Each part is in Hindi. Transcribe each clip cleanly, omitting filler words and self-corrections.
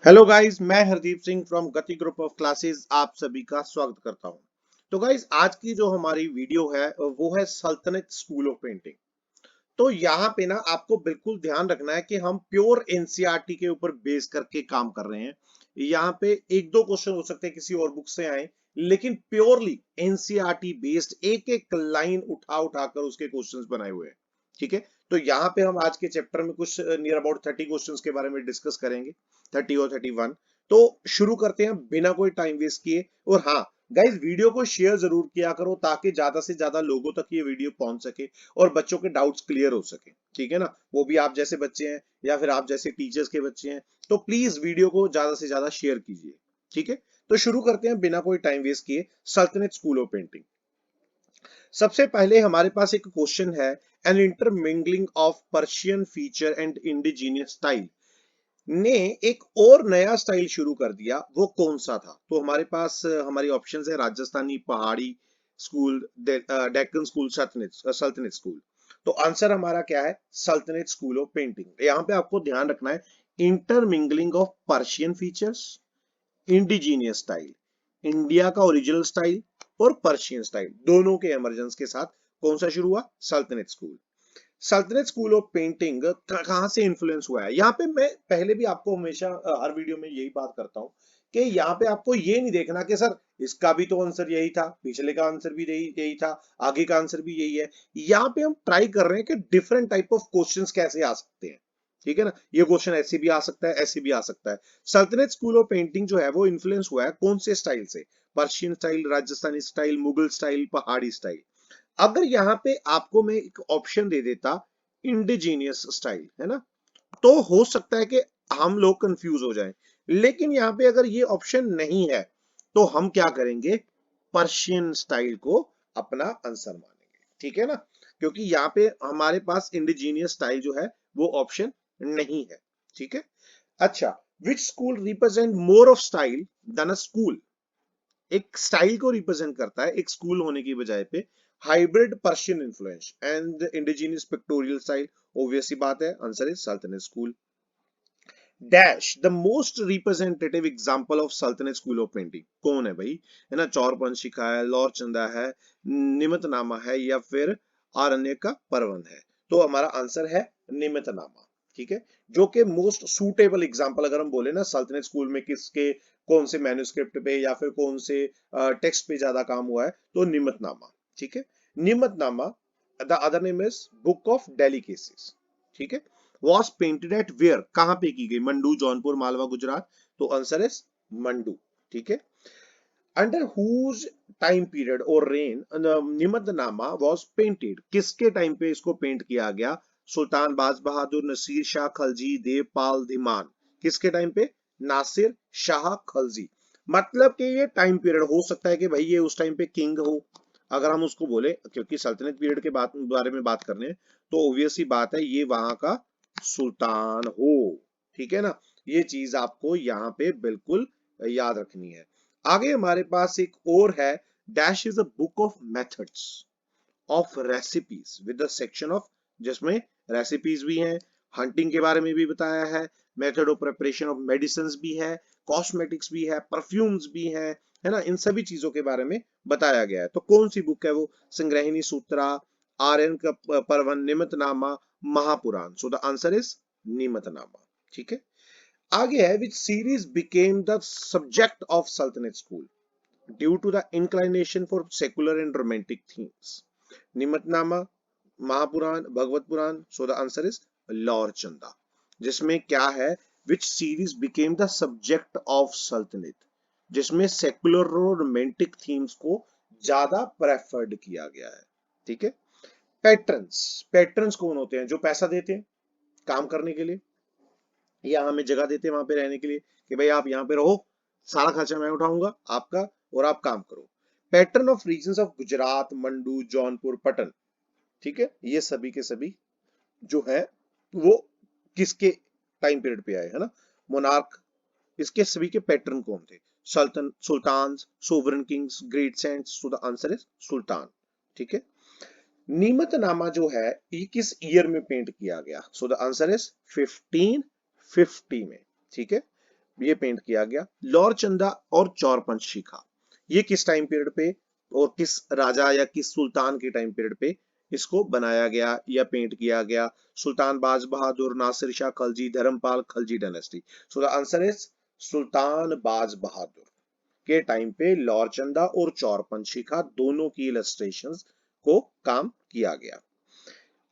हेलो गाइस, मैं हरदीप सिंह फ्रॉम गति ग्रुप ऑफ क्लासेस आप सभी का स्वागत करता हूं। तो गाइस, आज की जो हमारी वीडियो है वो है सल्तनत स्कूल ऑफ पेंटिंग। तो यहाँ पे ना आपको बिल्कुल ध्यान रखना है कि हम प्योर एनसीईआरटी के ऊपर बेस करके काम कर रहे हैं। यहाँ पे एक दो क्वेश्चन हो सकते हैं किसी और बुक से आए, लेकिन प्योरली एनसीईआरटी बेस्ड एक एक लाइन उठा उठा कर उसके क्वेश्चंस बनाए हुए हैं। ठीक है, तो यहाँ पे हम आज के चैप्टर में कुछ नियर अबाउट 30 क्वेश्चंस के बारे में डिस्कस करेंगे, 30 और 31। तो शुरू करते हैं बिना कोई टाइम वेस्ट किए। और हाँ गाइज, वीडियो को शेयर जरूर किया करो ताकि ज्यादा से ज्यादा लोगों तक ये वीडियो पहुंच सके और बच्चों के डाउट्स क्लियर हो सके। ठीक है ना, वो भी आप जैसे बच्चे हैं या फिर आप जैसे टीचर्स के बच्चे हैं। तो प्लीज वीडियो को ज्यादा से ज्यादा शेयर कीजिए। ठीक है, तो शुरू करते हैं बिना कोई टाइम वेस्ट किए। सल्तनत स्कूल ऑफ पेंटिंग, सबसे पहले हमारे पास एक क्वेश्चन है। An intermingling of Persian feature and indigenous style ने एक और नया स्टाइल शुरू कर दिया, वो कौन सा था? तो हमारे पास हमारी ऑप्शंस है राजस्थानी, पहाड़ी स्कूल, डेक्कन स्कूल, सल्तनत स्कूल। तो आंसर हमारा क्या है? सल्तनत स्कूल ऑफ पेंटिंग। यहाँ पे आपको ध्यान रखना है, intermingling of Persian features, indigenous style, India का ओरिजिनल स्टाइल और पर्शियन स्टाइल, दोनों के एमरजेंस के साथ कौन सा शुरू हुआ? सल्तनत स्कूल। सल्तनत स्कूल ऑफ पेंटिंग कहां से इन्फ्लुएंस हुआ है? यहाँ पे मैं पहले भी आपको हमेशा हर वीडियो में यही बात करता हूँ कि यहाँ पे आपको ये नहीं देखना कि सर इसका भी तो आंसर यही था, पिछले का आंसर भी यही यही था, आगे का आंसर भी यही है। यहाँ पे हम ट्राई कर रहे हैं कि डिफरेंट टाइप ऑफ क्वेश्चंस कैसे आ सकते हैं। ठीक है ना, ये क्वेश्चन ऐसे भी आ सकता है, ऐसे भी आ सकता है। सल्तनत स्कूल ऑफ पेंटिंग जो है वो इन्फ्लुएंस हुआ है कौन से स्टाइल से? Persian style, Rajasthani style, Mughal style, पहाड़ी स्टाइल। अगर यहाँ पे आपको मैं एक ऑप्शन दे देता इंडिजीनियस स्टाइल, है ना, तो हो सकता है कि हम लोग कंफ्यूज हो जाएं। लेकिन यहाँ पे अगर ये ऑप्शन नहीं है तो हम क्या करेंगे? पर्शियन स्टाइल को अपना आंसर मानेंगे। ठीक है ना, क्योंकि यहाँ पे हमारे पास इंडिजीनियस स्टाइल जो है वो ऑप्शन नहीं है। ठीक है, अच्छा, which school represent more of style than a school? एक स्टाइल को रिप्रेजेंट करता है एक स्कूल होने की बजाय पे। Hybrid Persian influence and indigenous pictorial style, obvious सी बात है, आंसर इज सल्तनत school. Dash the most representative example of सल्तनत स्कूल ऑफ पेंटिंग, कौन है भाई? है ना, चौरपंशिका है, लौर चंदा है, निमितनामा है, या फिर आरण्य का परवन है? तो हमारा आंसर है निमितनामा। ठीक है, जो कि मोस्ट सूटेबल एग्जांपल अगर हम बोले ना सल्तनत स्कूल में किसके, कौन से मैन्युस्क्रिप्ट पे या फिर कौन से टेक्स्ट पे ज्यादा काम हुआ है, तो निमितनामा। ठीक है, Nimatnama, the other name is book of delicacies. ठीक है, वॉज पेंटेड एट वेयर, कहां पे की गई? मंडू, जौनपुर, मालवा, गुजरात। तो आंसर इज मंडू। ठीक है, अंडर हुज टाइम पीरियड और रेन निमतनामा वॉज पेंटेड, किसके टाइम पे इसको पेंट किया गया? सुल्तान बाज बहादुर, नसीर शाह, खलजी, देवपाल, धिमान। किसके टाइम पे? नासिर शाह खलजी। मतलब कि ये टाइम पीरियड हो सकता है कि भाई ये उस टाइम पे किंग हो, अगर हम उसको बोले, क्योंकि सल्तनत पीरियड के बारे में बात करने हैं, तो ऑब्वियस ही बात है ये वहां का सुल्तान हो। ठीक है ना, ये चीज आपको यहाँ पे बिल्कुल याद रखनी है। आगे हमारे पास एक और है, dash is a book of methods of recipes with the section of, जिसमें रेसिपीज भी हैं, हंटिंग के बारे में भी बताया है, method of preparation of medicine भी है, कॉस्मेटिक्स भी है, परफ्यूम्स भी है ना, इन सभी चीजों के बारे में बताया गया है। तो कौन सी बुक है वो? संग्रहिणी सूत्रा, आर्यन का परवन, Nimatnama, Mahapurana. So the answer is Nimatnama. ठीक है, आगे है, which series became the subject of सल्तनत school due to the inclination for secular and romantic themes? Nimatnama, Mahapurana, Bhagavata Purana. So the answer is Laur Chanda. जिसमें क्या है? Which series became the subject of सल्तनत, जिसमें सेकुलर और रोमांटिक थीम्स को ज्यादा प्रेफर्ड किया गया है। ठीक है, पैट्रन्स, पैट्रन्स कौन होते हैं? जो पैसा देते हैं काम करने के लिए या हमें जगह देते हैं वहां पे रहने के लिए, कि भाई आप यहाँ पे रहो, सारा खर्चा मैं उठाऊंगा आपका और आप काम करो। Pattern of regions of Gujarat, Mandu, Jaunpur, Patan. ठीक है, ये सभी के सभी जो है वो किसके टाइम पीरियड पे आए, है ना? मोनार्क, इसके सभी के पैटर्न कौन थे? सल्तन, sultan, sovereign kings, great saints. So the answer is sultan. ठीक है, नीमतनामा जो है ये किस ईयर में पेंट किया गया? सो द आंसर इज 1550 में। ठीक है, ये पेंट किया गया। लॉर्ड चंदा और चौर पंच शिखा, ये किस टाइम पीरियड पे और किस राजा या किस सुल्तान के टाइम पीरियड पे इसको बनाया गया या पेंट किया गया? Sultan Baz Bahadur, Nasir Shah Khalji, Dharmapal Khalji dynasty. So the answer is sultan Baz Bahadur के टाइम पे लॉर्ड चंदा और चौर पंच शिखा दोनों की इलस्ट्रेशंस को काम किया गया।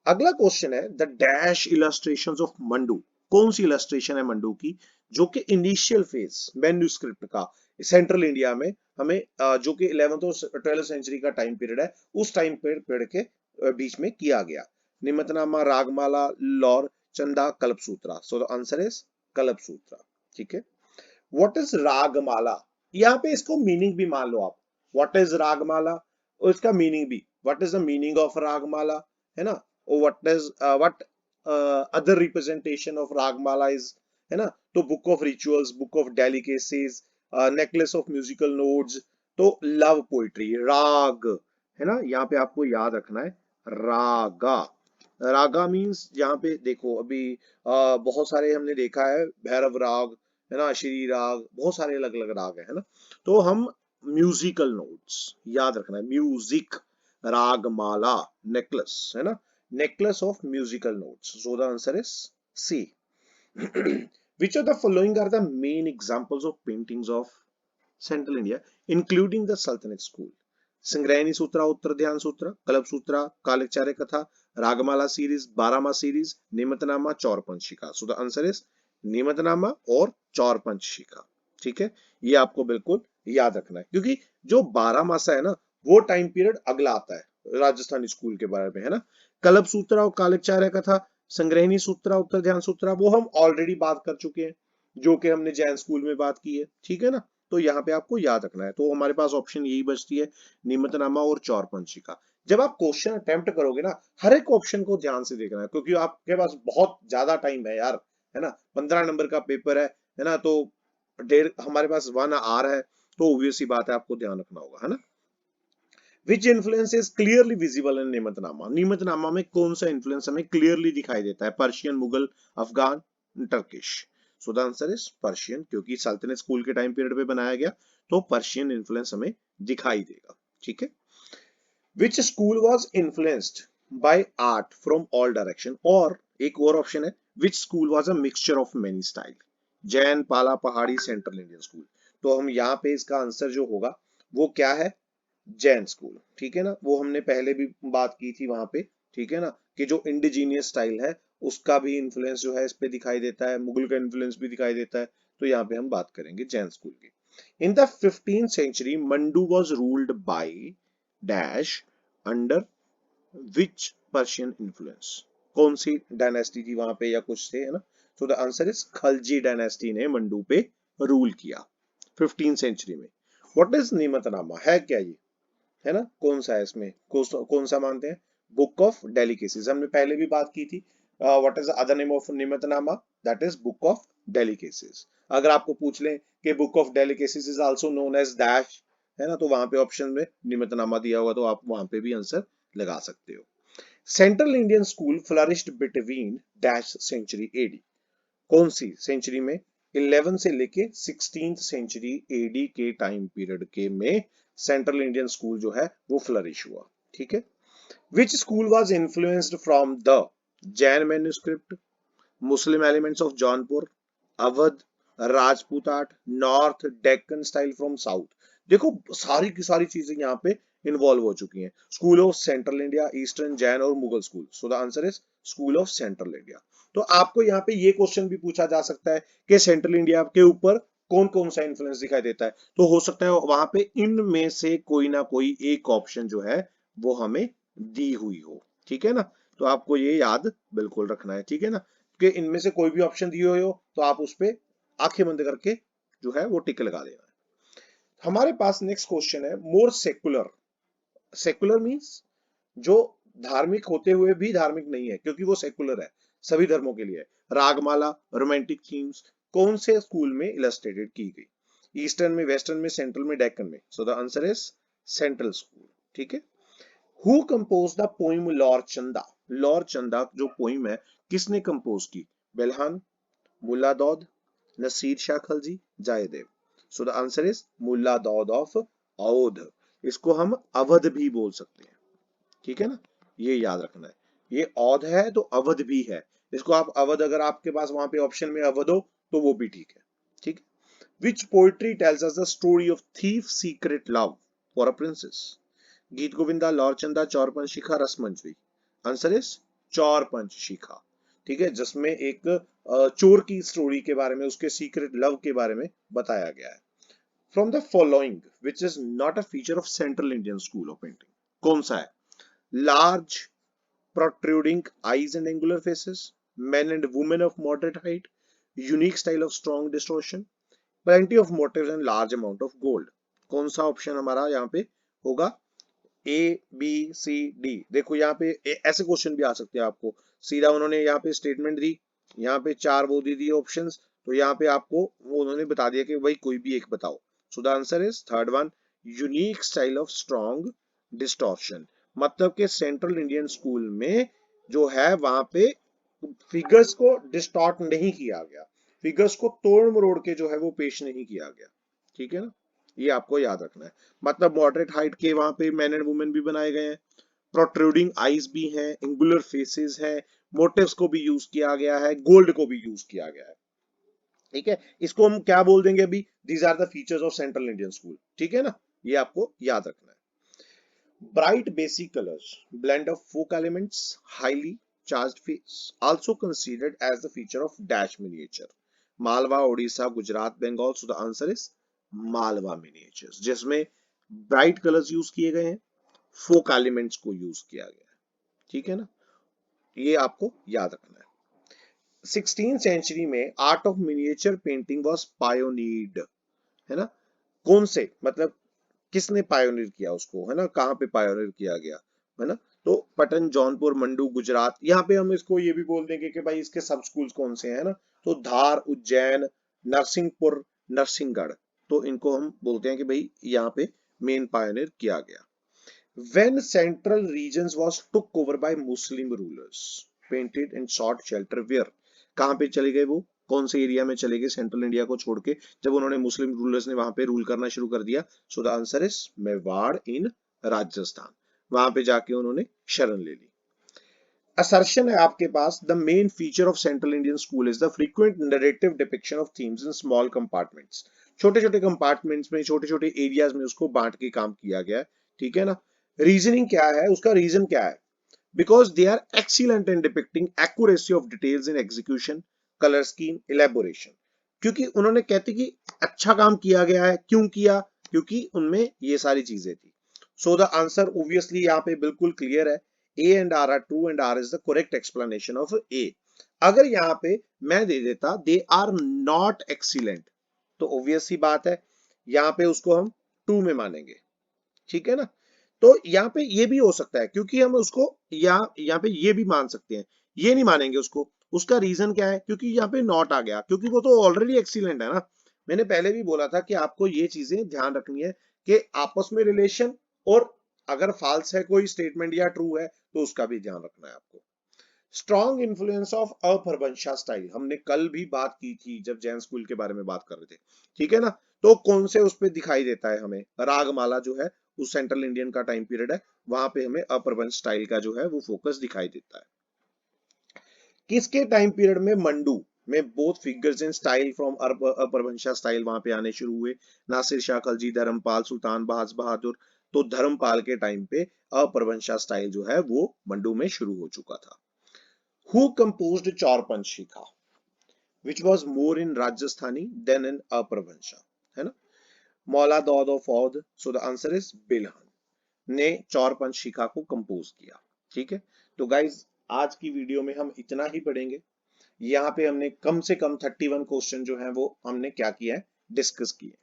अगला क्वेश्चन है the dash illustrations of mandu. कौन सी इलस्ट्रेशन है मंडू की जो कि इनिशियल फेज मैन्युस्क्रिप्ट का सेंट्रल इंडिया में हमें जो कि 11th और 12th सेंचुरी का टाइम पीरियड है, उस टाइम पीरियड के बीच में किया गया? निमतनामा, रागमाला, लॉर चंदा, कल्पसूत्रा। सो द आंसर इज कल्पसूत्रा। ठीक है। What is Ragamala? यहाँ पे इसको मीनिंग भी मान लो आप। व्हाट इज रागमाला और इसका मीनिंग भी, what is the meaning of Ragamala, है ना? और what other representation of Ragamala is, है ना? तो book of rituals, book of delicacies, necklace of musical notes, तो लव पोइट्री। राग, है ना? यहाँ पे आपको याद रखना है रागा। रागा मीन्स यहाँ पे देखो अभी बहुत सारे हमने देखा है, भैरव राग, है ना, श्री राग, बहुत सारे अलग अलग राग है ना? तो हम म्यूजिकल नोट्स याद रखना है, म्यूजिक, रागमाला, नेकलेस, है ना, necklace of musical notes. So the answer is C. Which of the following are the main examples of paintings of Central India, including the Sultanate school? Sangrahani Sutra, Uttar Dhyan Sutra, Kalpa Sutra, Kalacharya Katha, Ragamala series, Barahmasa series, Nimatnama, Chaur Panchika. So the answer is Nimatnama और चौर पंचिका। ठीक है, ये आपको बिल्कुल याद रखना है क्योंकि जो 12 मासा है ना, वो टाइम पीरियड अगला आता है राजस्थानी स्कूल के बारे में, है ना? कल्प सूत्रा और कालचार्य कथा, संग्रहणी सूत्रा, उत्तर ध्यान सूत्रा, वो हम ऑलरेडी बात कर चुके हैं, जो कि हमने जैन स्कूल में बात की है। ठीक है ना? तो यहाँ पे आपको याद रखना है। तो हमारे पास ऑप्शन यही बचती है, निमतनामा और चौर पंचिका। जब आप क्वेश्चन अटेम्प्ट करोगे ना, हर एक ऑप्शन को ध्यान से देखना है क्योंकि आपके पास बहुत ज्यादा टाइम है यार, है ना? 15 नंबर का पेपर है ना? तो डेढ़ हमारे पास 1 आवर है, तो ऑब्वियस ही बात है आपको ध्यान रखना होगा, है ना? Which influence is clearly visible in Nimatnama? Nimatnama में कौन सा इन्फ्लुएंस हमें क्लियरली दिखाई देता है? Persian, Mughal, Afghan, Turkish. So the answer is Persian, क्योंकि सल्तनत स्कूल के टाइम पीरियड पे बनाया गया, तो पर्शियन इन्फ्लुएंस हमें दिखाई देगा। ठीक है। Which school was influenced by art from all direction? और एक और ऑप्शन है, which school was a mixture of many style? Jain, पाला, पहाड़ी, सेंट्रल इंडियन स्कूल। तो हम यहाँ पे इसका आंसर जो होगा वो क्या है? जैन स्कूल। ठीक है ना? वो हमने पहले भी बात की थी वहां पे। ठीक है ना? कि जो इंडिजीनियस स्टाइल है उसका भी इन्फ्लुएंस जो है इस पे दिखाई देता है, मुगल का इन्फ्लुएंस भी दिखाई देता है। तो यहाँ पे हम बात करेंगे जैन स्कूल की। In the 15th century Mandu was ruled by dash under which Persian influence? कौन सी डायनेस्टी थी वहां पे या कुछ थे, है ना? तो the answer is Khalji dynasty ने मंडू पे रूल किया 15th सेंचुरी में। What is Nimatnama? है क्या ये, है ना? कौन सा है इसमें, कौन सा मानते हैं? Book of delicacies. हमने पहले भी बात की थी। What is the other name of Nimatnama? That is book of delicacies. अगर आपको पूछ लें कि book of delicacies is also known as dash, है ना, तो वहां पे ऑप्शन में निमतनामा दिया होगा, तो आप वहां पे भी आंसर लगा सकते हो। Central Indian school flourished between dash century AD? कौन सी सेंचुरी में? 11 से लेके 16th सेंचुरी एडी के टाइम पीरियड के में सेंट्रल इंडियन स्कूल जो है वो फ्लरिश हुआ। ठीक है। Which school was influenced from the Jain manuscript, Muslim elements of Jaunpur, Awadh, Rajput art, north Deccan style from south? देखो सारी की सारी चीजें यहाँ पे इन्वॉल्व हो चुकी हैं। School of central India, eastern, Jain और Mughal school. So the answer is school of central India. तो आपको यहाँ पे ये क्वेश्चन भी पूछा जा सकता है कि सेंट्रल इंडिया के ऊपर कौन कौन सा इन्फ्लुएंस दिखाई देता है? तो हो सकता है वहां पे इनमें से कोई ना कोई एक ऑप्शन जो है वो हमें दी हुई हो। ठीक है ना? तो आपको ये याद बिल्कुल रखना है। ठीक है ना? कि इनमें से कोई भी ऑप्शन दिए हुए हो तो आप उस पे आंखें बंद करके जो है वो टिक लगा देना है। हमारे पास नेक्स्ट क्वेश्चन है मोर सेकुलर। सेकुलर मींस जो धार्मिक होते हुए भी धार्मिक नहीं है, क्योंकि वो सेकुलर है, सभी धर्मों के लिए है। रागमाला, रोमांटिक थीम्स कौन से स्कूल में इलस्ट्रेटेड की गई? ईस्टर्न में, वेस्टर्न में, सेंट्रल में, डेक्कन में? So the answer is central school. ठीक है। Who compose the poem Laur Chanda? Laur Chanda जो पोइम है किसने कंपोज की? Bilhan, Mulla Daud, Nasir Shah Khalji, Jayadeva. So the answer is Mulla Daud of Oudh. इसको हम अवध भी बोल सकते हैं, ठीक है ना, ये याद रखना है। ये औध है तो अवध भी है, इसको आप अवध, अगर आपके पास वहां पे ऑप्शन में अवध हो तो वो भी ठीक है, ठीक है। Which poetry tells us the story of thief secret love for a princess? Gita Govinda, Laurchanda, Chaurpanch Shikha, Rasamanjari. Answer is Chaurpanch Shikha, ठीक है, जिसमें एक चोर की स्टोरी के बारे में, उसके सीक्रेट लव के बारे में बताया गया है। From the following which is not a feature of central Indian school of painting, कौन सा है? Large protruding eyes and angular faces, men and women of moderate height, unique style of strong distortion, plenty of motives and large amount of gold। कौन सा ऑप्शन हमारा यहाँ पे होगा? ए, बी, सी, डी। देखो यहाँ पे ऐसे क्वेश्चन भी आ सकते हैं आपको, सीधा उन्होंने यहाँ पे स्टेटमेंट दी, यहाँ पे चार वो दे दिए ऑप्शंस, तो यहाँ पे आपको वो उन्होंने बता दिया कि भाई कोई भी एक बताओ। सो the answer is third one, unique style of strong distortion. मतलब कि सेंट्रल इंडियन स्कूल में जो है वहां पे फिगर्स को डिस्टॉर्ट नहीं किया गया, फिगर्स को तोड़ मरोड़ के जो है वो पेश नहीं किया गया, ठीक है ना, ये आपको याद रखना है। मतलब मॉडरेट हाइट के वहां पे मैन एंड वुमेन भी बनाए गए हैं, प्रोट्रूडिंग आईज भी हैं, एंगुलर फेसेस हैं, मोटिव्स को भी यूज किया गया है, गोल्ड को भी यूज किया गया है, ठीक है। इसको हम क्या बोल देंगे अभी? These are the features of central Indian school, ठीक है ना, ये आपको याद रखना है। Bright basic colors, blend of folk elements, highly charged face, also considered as the feature of dash miniature. Malwa, Odisha, Gujarat, Bengal. So the answer is Malwa miniatures, जिसमें bright colors यूज किए गए हैं, folk elements को यूज किया गया है, ठीक है ना, ये आपको याद रखना है। 16th सेंचुरी में art of miniature painting was pioneered, है ना, कौन से, मतलब किसने पायोनियर किया उसको, है ना, कहाँ पे पायोनियर किया गया, है ना, तो पटन, जौनपुर, मंडू, गुजरात। यहाँ पे हम इसको ये भी बोल देंगे कि भाई इसके सब स्कूल्स कौन से हैं, ना, तो धार, उज्जैन, नरसिंहपुर, नरसिंहगढ़। तो इनको हम बोलते हैं कि भाई यहाँ पे मेन पायोनियर किया गया। When central regions was took over by Muslim rulers, painted and sought shelter where? कहाँ पे चले गए वो, कौन से एरिया में चले गए सेंट्रल इंडिया को छोड़ के, जब उन्होंने मुस्लिम रूलर्स ने वहां पे रूल करना शुरू कर दिया? So the answer is Mewar in Rajasthan, वहां पे जाके उन्होंने शरण ले ली। असर्शन है आपके पास, the main feature of central Indian school is the frequent narrative depiction of themes in small compartments. छोटे छोटे कंपार्टमेंट्स में, छोटे छोटे एरियाज में उसको बांट के काम किया गया है, ठीक है ना। रीजनिंग क्या है उसका, रीजन क्या है? because they are excellent in depicting accuracy of details in execution, color scheme, elaboration। क्योंकि उन्होंने कहते कि अच्छा काम किया गया है, क्यों किया? क्योंकि उनमें ये सारी चीजें थी। सो द आंसर ऑब्वियसली यहाँ पे बिल्कुल क्लियर है, A and R R true and R is the correct explanation of A. अगर यहाँ पे मैं दे देता दे आर नॉट एक्सीलेंट, तो ऑब्वियस ही बात है यहाँ पे उसको हम टू में मानेंगे, ठीक है ना। तो यहाँ पे ये भी हो सकता है, क्योंकि हम उसको यहाँ पे ये भी मान सकते हैं, ये नहीं मानेंगे उसको। उसका रीजन क्या है? क्योंकि यहाँ पे नॉट आ गया, क्योंकि वो तो ऑलरेडी एक्सीलेंट है ना। मैंने पहले भी बोला था कि आपको ये चीजें ध्यान रखनी है कि आपस में रिलेशन, और अगर फॉल्स है कोई स्टेटमेंट या ट्रू है तो उसका भी ध्यान रखना है आपको। स्ट्रॉन्ग इन्फ्लुएंस ऑफ अपरवंशा स्टाइल, हमने कल भी बात की थी जब जैन स्कूल के बारे में बात कर रहे थे, ठीक है ना। तो कौन से उस पे दिखाई देता है हमें? रागमाला जो है उस सेंट्रल इंडियन का टाइम पीरियड है, वहां पे हमें अपरवंश स्टाइल का जो है वो फोकस दिखाई देता है। किसके टाइम पीरियड में मंडू में both figures in style from अपरवंशा स्टाइल वहां पे आने शुरू हुए? नासिर शाह खलजी, धर्मपाल, सुल्तान बाज बहादुर। तो धर्मपाल के टाइम पे अपरवंशा स्टाइल जो है वो मंडू में शुरू हो चुका था। Who composed Chaurpanchika, which was more in Rajasthani than in Apurvansha, है ना? Maula Daud of Oudh, so the answer is Bilhan ने चौरपंशिका को कंपोज किया, ठीक है। तो गाइज आज की वीडियो में हम इतना ही पढ़ेंगे। यहाँ पे हमने कम से कम 31 क्वेश्चन जो है वो हमने क्या किया है, डिस्कस किए।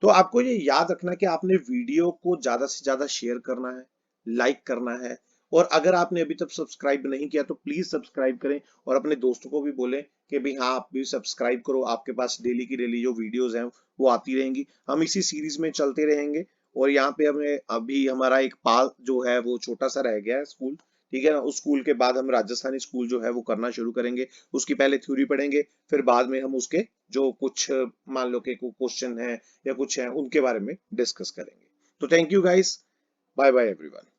तो आपको ये याद रखना कि आपने वीडियो को ज्यादा से ज्यादा शेयर करना है, लाइक करना है, और अगर आपने अभी तक सब्सक्राइब नहीं किया तो प्लीज सब्सक्राइब करें, और अपने दोस्तों को भी बोलें कि भाई हाँ आप भी सब्सक्राइब करो, आपके पास डेली की डेली जो वीडियोस हैं वो आती रहेंगी। हम इसी सीरीज में चलते रहेंगे, और यहाँ पे हमें अभी हमारा एक पाल जो है वो छोटा सा रह गया है स्कूल, ठीक है ना। उस स्कूल के बाद हम राजस्थानी स्कूल जो है वो करना शुरू करेंगे, उसकी पहले थ्योरी पढ़ेंगे, फिर बाद में हम उसके जो कुछ मान लो कि कोई क्वेश्चन है या कुछ है उनके बारे में डिस्कस करेंगे। तो thank you guys, bye bye everyone.